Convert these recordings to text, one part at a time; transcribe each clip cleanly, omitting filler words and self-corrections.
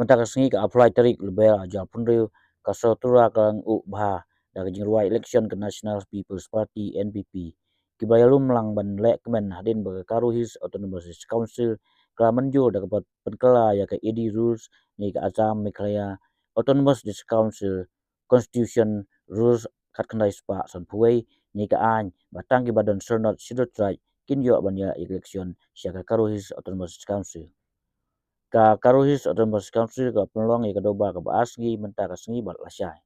mentakasngi ka apply tarik lebel aja pundu kaso Tura kalang bha da jing ruai election ke National People's Party NPP kibayalum lang ban Lehkmen hadin ba karu his autonomous council kala Mynjur da penkala ya ke ED rules ni ka Assam Meghalaya autonomous council constitution rules kat kendai spa san puai ni ka an batang ki badan sernot sidot right kin yo ban ya election sya ka karu his autonomous council ka karuhis autonomous council ka penlong ka doba ka baasgi menta ka sengi bat lasai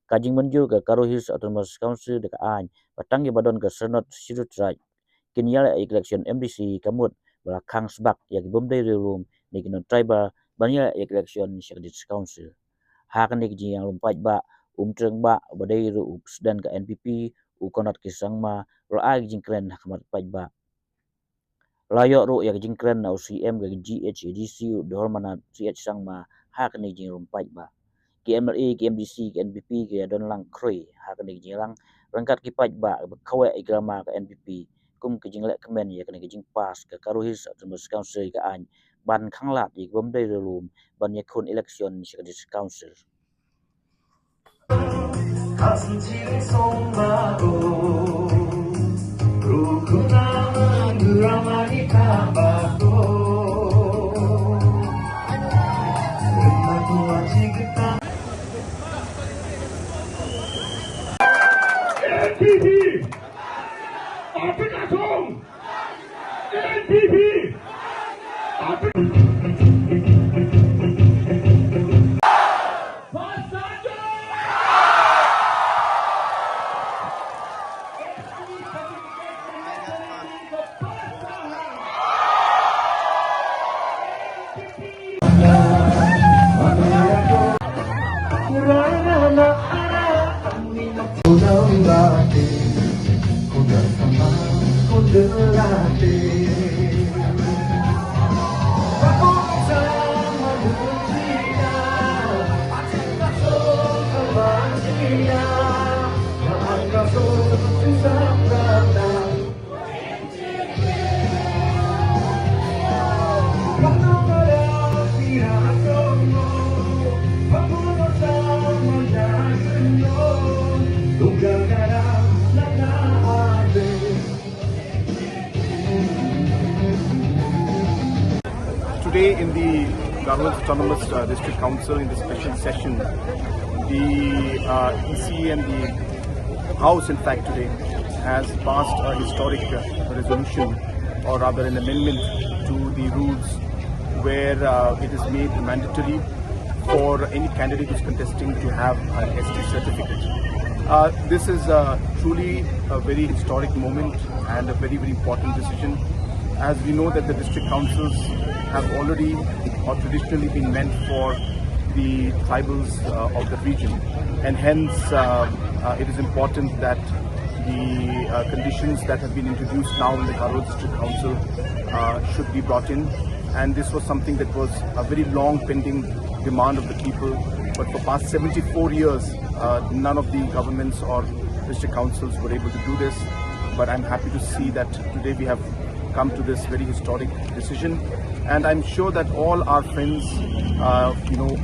kajing Mynjur ka karuhis autonomous council de ka an batang badon ka senot sidut right kinyala election MDC kamut bala Khang sebak ya bomdai room ni kinon tribal banya election shadis council hak ni ki yang lumpat ba treng ba badai ru dan ka NPP konot kisang ma ro ag jingkren hakmat pat ba layok ro yak jingkren na UCM ga GHADC dor mana CH sang ma hak ni jing rumpat ba KMLA KMDC KNPP ke don lang kroi hak ni jing lang rangkat kipat ba kawe igrama ka NPP kum ke jing Lehkmen ya ke jing pas ke karuhis autonomous council ka an ban khanglat ik bom dai relum ban yakun election shadis council NPP, Parti Kasong, NPP, Today in the Ghadc Autonomous District Council in the special session, the EC and the House in fact today has passed a historic resolution, or rather an amendment to the rules where it is made mandatory for any candidate who is contesting to have an ST certificate. This is truly a very historic moment and a very, very important decision, as we know that the district councils have already or traditionally been meant for the tribals of the region, and hence it is important that the conditions that have been introduced now in the Ghadc District Council should be brought in, and this was something that was a very long pending demand of the people, but for past 74 years none of the governments or district councils were able to do this. But I'm happy to see that today we have come to this very historic decision, and I'm sure that all our friends,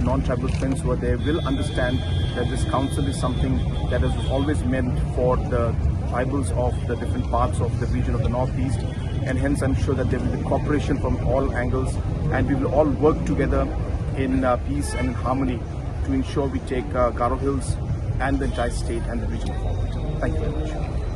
non-tribal friends who are there, will understand that this council is something that is always meant for the tribals of the different parts of the region of the Northeast, and hence I'm sure that there will be cooperation from all angles, and we will all work together in peace and in harmony to ensure we take Garo Hills and the entire state and the region forward. Thank you very much.